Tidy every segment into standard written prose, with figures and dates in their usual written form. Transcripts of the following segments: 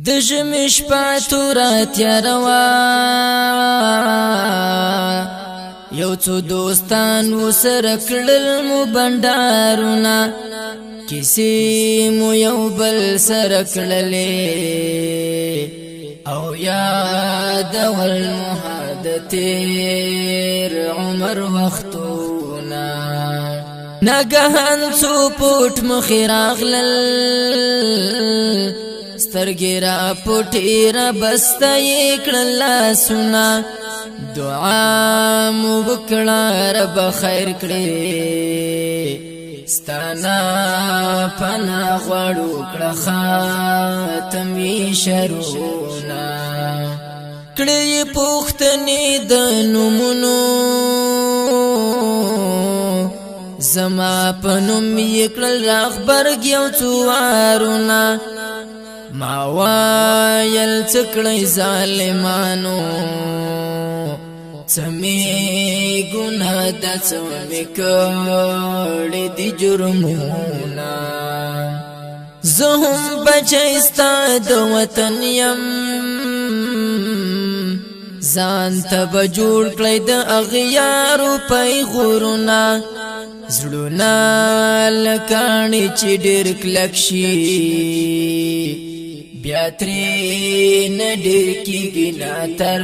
د ژمي شپه توره تیاره وه یو څو دوستان ورسره کړل مو بنډارونه کیسې مو یو بل سره کړلې او یادول مو د تېر عمر وختونه ناګهان څو پټ مخې راغلل سترګې را پټې را بسته یې کړل لاسونه دعا مو وکړه رب خیر کړې ستانا پناه غواړو کړه خاتم یې شرونه کړې یې پوښتنې د نومونو زما په نوم یې کړل راغبرګ یو څو وارونه ما وایل څه کړی ظالمانو څه مې ګناه ده څه مې کړي دي جرمونه زه هم بچی ستا د وطن یم ځان ته به جوړ کړی د اغیارو پیغورونه زړونه لکاڼې چې ډېر کلک شي بیا ترې نه ډېر کېږي نه تر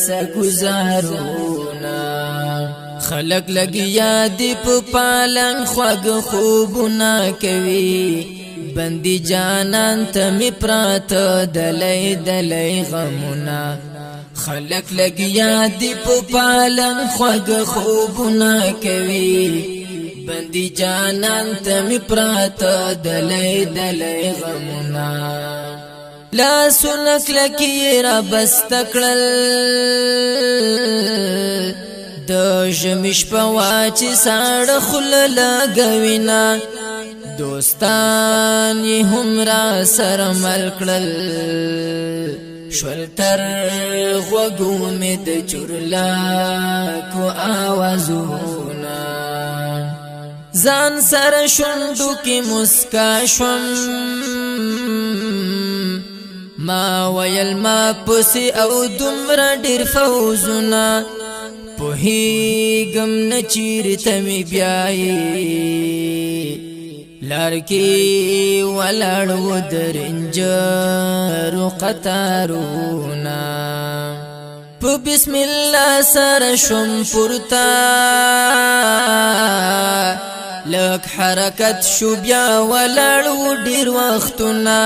څه ګزارونه خلک لګیا دي په پالن خواږه خوبونه کوي بندي جانان ته مې پراته دلی دلی غمونه خلق لګیا دی په پالن خواږه خوبونه کوي بندي جانان ته مې پراته دلی دلی غمونه لاسونه کلکې را بسته کړل د ژمي شپه وه چې ساړه خوله لګوینه دوستان یې هم را سره مل کړل شول تر غوږو مې د چورلکو آوازونه ځان سره شونډو کې مسکا شوم ما ویل ما پسې او دومره ډېر فوزونه پوهېږم نه چېرته مې بیایې لار کې ولاړ و د رنجرو قطارونه په بسم الله سره شوم پورته لږ حرکت شو بیا ولاړ و ډېر وختونه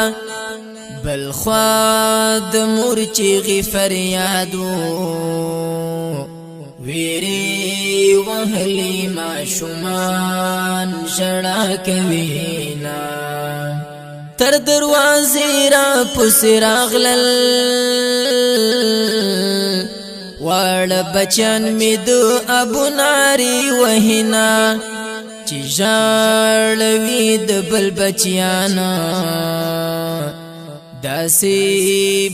بل خوا د مور چیغې فریاد و ویری وهلی ماشومان ژړا کوینا تر دروازې را پسې راغلل واړه بچیان مې د ابو ناري وهینا چې ژاړوي د بل بچیانا داسې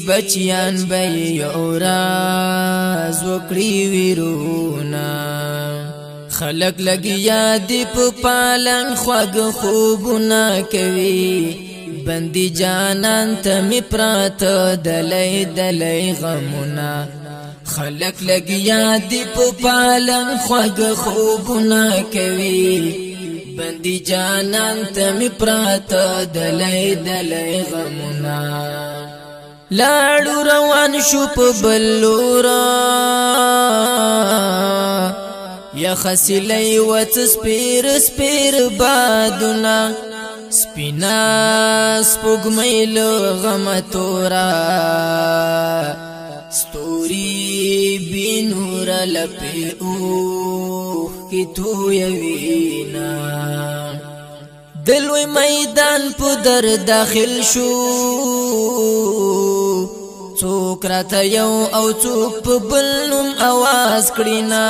بچیان به یو راز وکړي ویرونه خلک لګیا دي په پالن خواږه خوبونه کوي بندي جانان ته مې پراته دلی دلی غمونه خلک لګیا دي په پالن خواږه خوبونه کوي بندي جانان ته مې پراته دلی دلی غمونه لاړو روان شو په بل لوره یخه سیلی وڅه سپېر سپېر بادونه سپینه سپوږمۍ له غمه توره ستوري بې نوره لپې اوښکې تویوینا د لوی میدان په در داخل شو څوک راته یو او څوک په بل نوم اواز کړینا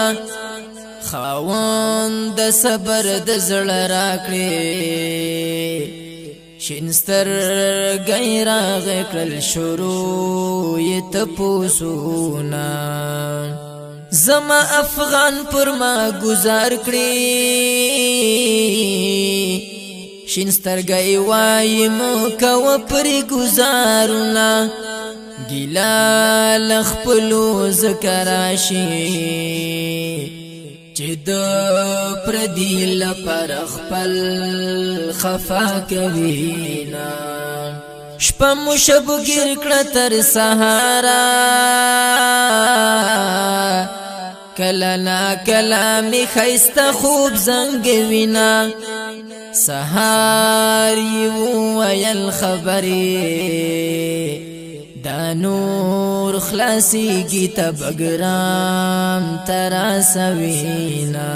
خاوند د صبر د زړه راکړې شین سترګې راغې کړل شروع یې تپوسونه زما افغان پر ما گزار کړی شین سترګي وای مو کو پر گزارونه ګیلا لخپلو ذکراشي چې د پردی لپاره خپل خفا کوي نا شپه مو شب ګر کړه تر سهارا کلا نا کلامي خيسته خوب زنګوینا سهار یو ویل خبري دا نور خلاصيږي تبګرام ترا سوینا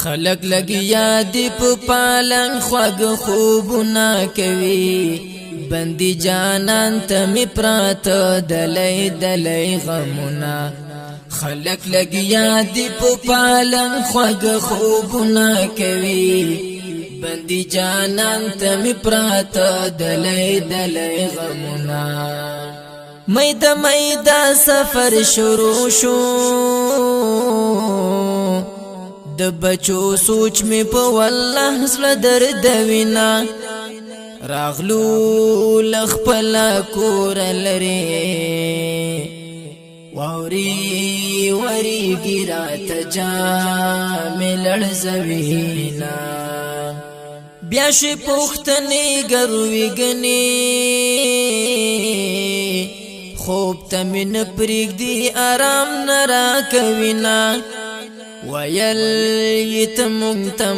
خلق لګیا دی په پالن خوګ خوبونه کوي بندي جانان ته می پرات دلای دلای غمونه خلق لګیا دی په پالن خوګ خوبونه کوي بندي جانان ته می پرات دلای دلای غمونه میدا سفر شروع شو د بچو سوچ می په والله زړه درد وینا راغلو لخپل کور لري ووري وري ګرات جام لړزوینا بیا شي پختنې ګروي غني خوب تمن پرګ دی آرام نرا کوینا ویل یتم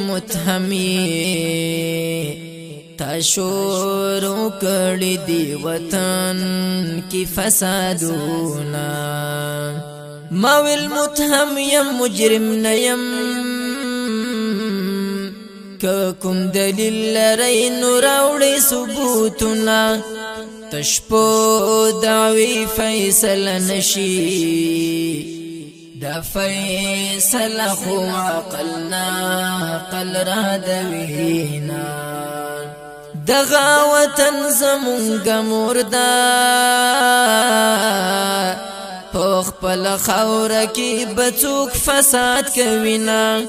متهمی تشورو کړي دی وطن کی فسادونا ما ویل متهم یم مجرم نیم کوم دلیل لري نور اوړي ثبوتنا تشپو دعوی فیصل نشی دا فیصل خو عقلنا قل را دوینا دغا وطن زمونگا مردا پوخ پل خورکی بچوک فساد کوینا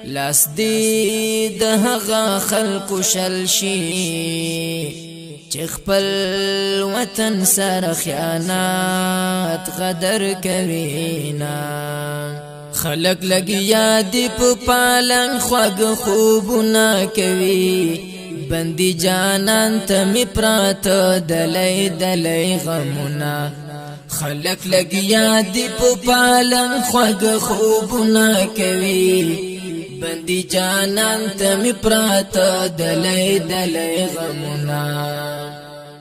لاس دی دهغا خلق شلشی چې خپل وطن سره خیانات غدر کوینا خلق لګیا دی په پالن خوګ خوبونه کوي بندي جانان ته می پرات دلای دلای غمونه خلق لګیا دی په پالن خوګ خوبونه کوي بندي جانان ته می پرات دلای دلای غمونه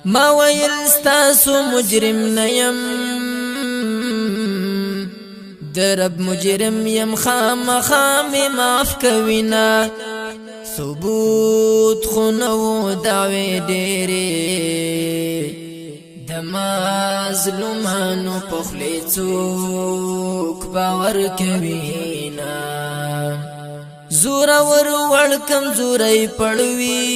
ما ویل ستاسو مجرم نیم درب مجرم یم خام معاف کوینا ثبوت خونو دعوی ډېرې د مظلومانو په خولې څوک باور کوینا زورور وړ کمزوري پړوي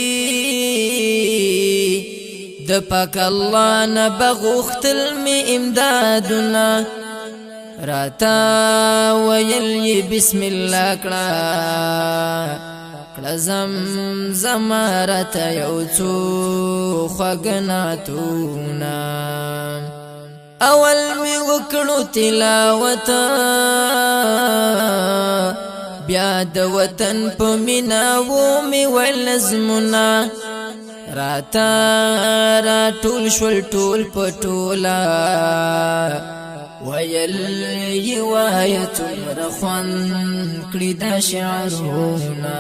د پاک الله نه بغختل می امدادنا راتا ویل بسم الله کړه زم راته یو څو خوګناتونا اول می وکړو تلاوت بیا د وطن په مینا و می ولزمنا راتا را ټول شول ټول پټولا ویل یوایت مرخوان کړي دا شعرونه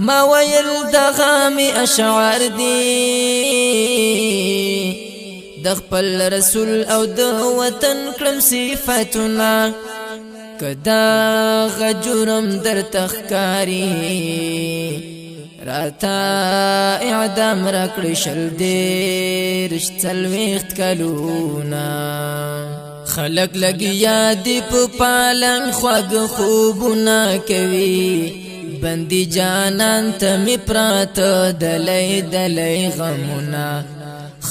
ما ویل دغامي اشعار دي د خپل رسول او د وطن کړم صفاتنا کدا غجرم در تخکاری راتا اعدام راکړی شل دیر څلوېښت کلونه خلق لګیا دی په پالن خوږ خوبونه کوي بندي جانان ته می پرات دلای دلای غمونه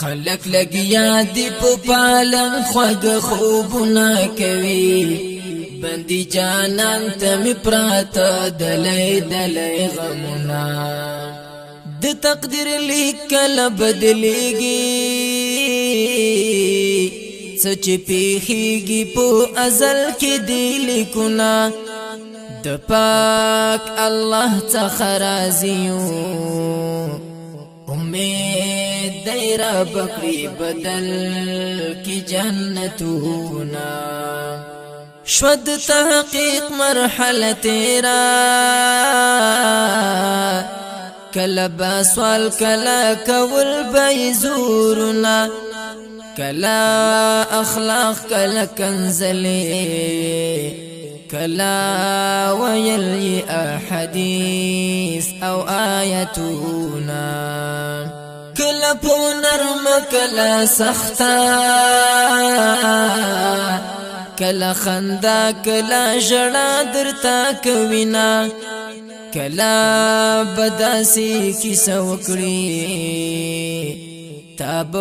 خلق لګیا دی په پالن خوږ خوبونه کوي بندي جانان ته می پراته دلای دلای غمونه د تقدیر لیکل بدلیږي سچ پیخیږي په ازل کې دی لیکونه د پاک الله څخه راضي امید دی را بکړي بدل کی جنتونه شود تحقیق مرحله تیرا کلا بسوال کلا کول بیزورنا کلا اخلاق کلا کنزلی کلا ویلی احادیث او آیتونا کلا پو نرم کلا سختا کلا خندا کلا جڑا درتا کوینا کلا بداسی کیسا وکړي تاب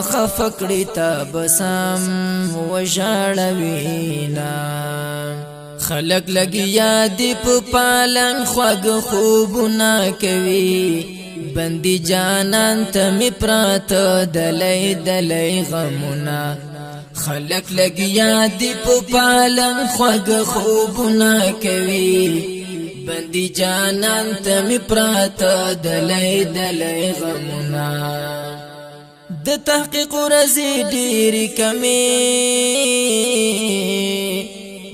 خفکړي تاب سم وژړوینا خلق لګیا دی په پالن خوګ خوبونه کوي بندي جانان ته می پراته دلای دلای غمونه خلق لګیا دی په پالن خوګ خوبونه کوي بندي جانان ته می پراته دلای دلای غمونه د تحقیق رزي ډېری کمی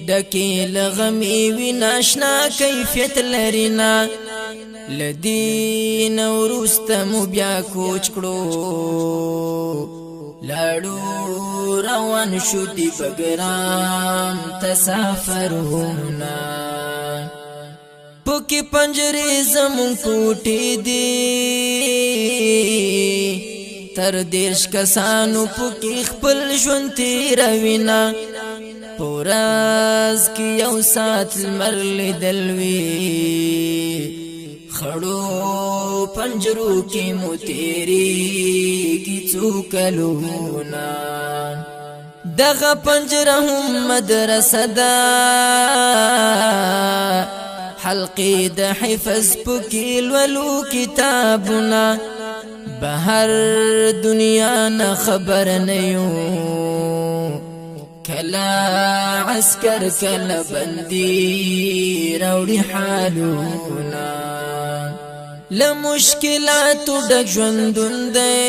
دکی لغمی وی ناشنا کیفیت لرینا لدین ورستمو بیا کوچ کړو لاړو روان شو دی بګرام تسافرونه پوکی پنجری زمون کوټی دی تر دیش کسانو پوکی خپل ژوند تیروینا پوراز کی یو سات المرل دلوی خړو پنجرو کی مو تیری کی څوکلونا دغه پنجره هم مدرسه ده حلقی د حفظ پکیل ولو کتابنا بهر دنیا نه خبر نیو کلا عسكر کلا بندی روڑی حالونا لمشکلاتو ډک ژوندون دی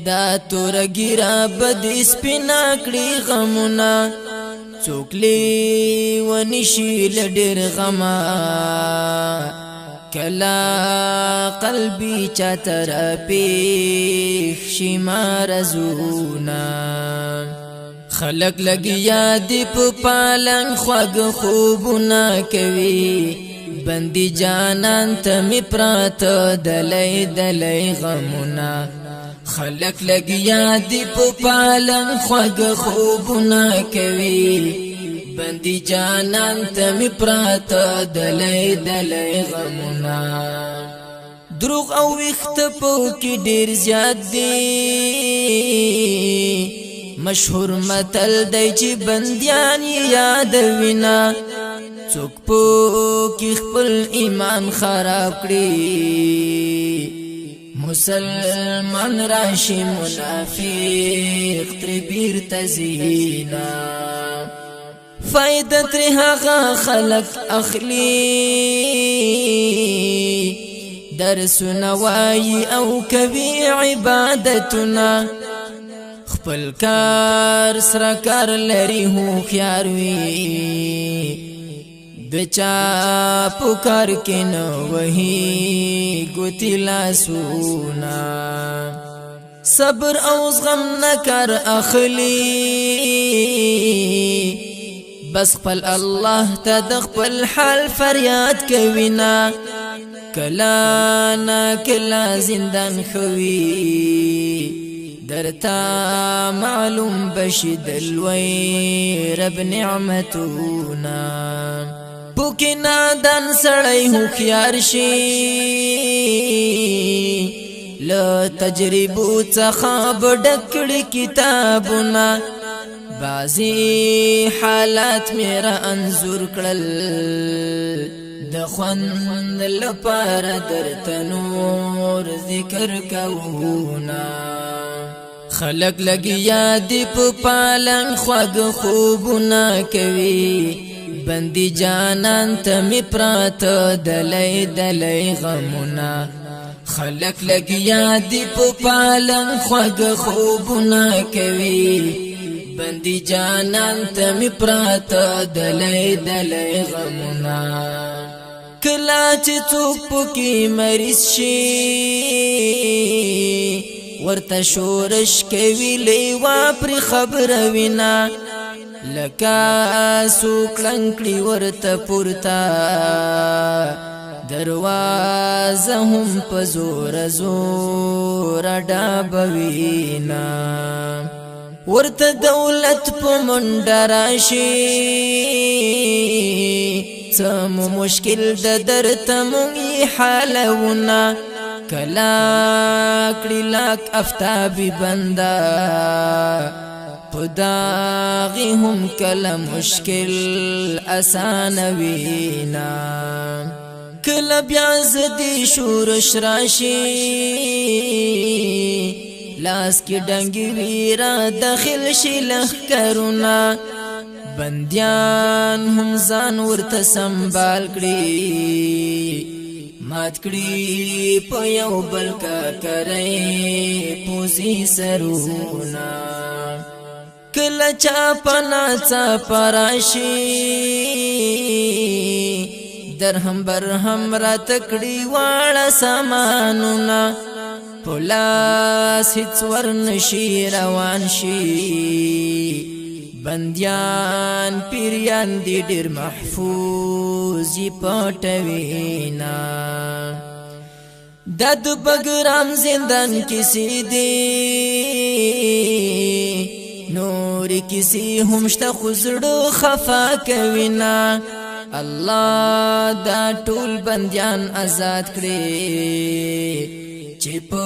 دا تور ګیرا بد سپینا کړي غمونه څوکلی ونشي لډر غما کلا قلبي چتر پیخ شمار زونا خلق لګیا دی په پالن خوګ خوبونه کوي بندي جانان ته می پراته دلای دلای غمونه خلق لګیا دی په پالن خوګ خوبونه کوي بندي جانان ته می پراته دلای دلای غمونه دروغ او اختپو کی ډیر زیات دی مشهور متل دی چې بندیان یادوینا څوک په کی خپل ایمان خراب کړي مسلمان راشي منافق تر بیر تزینا فائدہ تر هغه خلق اخلي درسونه وای او کوي عبادتنا خپل کار سره کار لري هو خيار وي دچا پکار کې نو وਹੀ ګوتی لاسونا صبر او غم نکر اخلي بس خپل الله ته د خپل حال فریاد کوینا کلا نا کلا زندان خوي درتا معلوم بشد الوي رب نعمتنا بوکنا دان سړی هو خيار شي له تجربو څخه بډکړي کتابونه بعضی حالات میرا انظور کړل د خوند لپاره درته نور ذکر کوونا خلق لګیا دی په پالن خوږ خوبونه کوي بندي جانان ته می پراته دلای دلای غمونه خلق لګیا دی په پالن خوږ خوبونه کوي بندي جانان ته می پراته دلای دلای غمونه کلا چې څوک پکې مریض شي ورته شورش کوي لیوا پر خبره وینا لکه سوک لنکړي ورته پورته دروازه هم په زور زور ډابوینا ورته دولت په منډه راشي څه مشکل د درته مونږ حالونه کلا کړي لاک افتابي بندا پداغي هم کلا مشکل آسان وینا کلا بیا زدي شورش راشي لاس کې ډنګي ویرا داخل شي لخ کرونا بنديان هم ځان ورته سنبال کړي مات کړي په یو بل کا کرے پوزي سرونا کله چا پنا چا پراشي درهم برهم را تکړي واړه سامانونه پولاس هیڅ ورنشي روان شي بندیان پیریان دی ډیر محفوظی پټوینا دد بګرام زندان کسی دی نور کسی همشته خزړو خفا کوینا الله دا ټول بندیان آزاد کړي چې په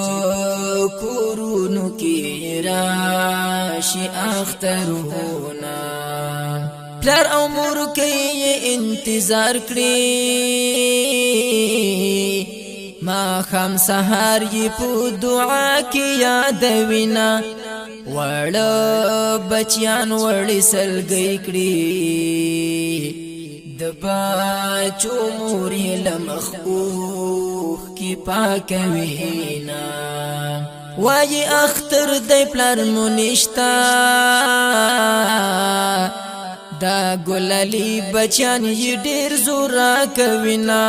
کورونو کې راشي اخترونه پلار او مور کې انتظار کړي ما خام سحر یې په دعا کې یادوینا وړ بچیان وړي سلګي کړي د بچو مورې لمخوخ کی پاکوینا وای اختر دی پلار مونشتا دا ګلالي بچان یې ډیر زورا کوینا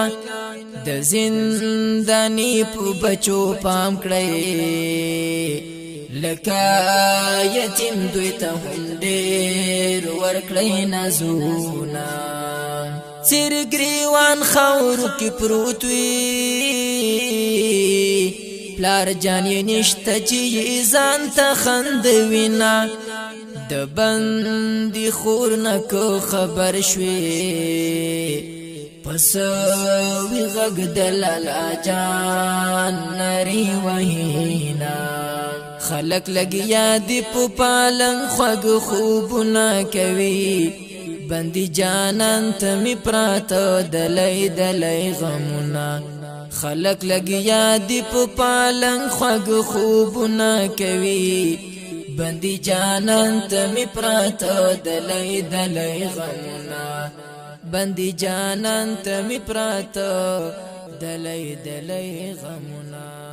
د زندانی په بچو پام کړی لکه یتیم دوی ته هم ډیر ورکړی نازونا سیر گریوان خاورو کی پروت وی پلار جان یې نشته چې ځان ته خندوینا د بندي خور نه کو خبر شوي پس وی غږ د لالا جان نری وینا خلق لګیا دی په پالنګ خوږ خوبونه کوي بندي جانان ته می پراته دلای دلای غمونه خلق لګیا دی په پالنګ خوږ خوبونه کوي بندي جانان ته می پراته دلای دلای غمونه بندي جانان ته می پراته دلای دلای غمونه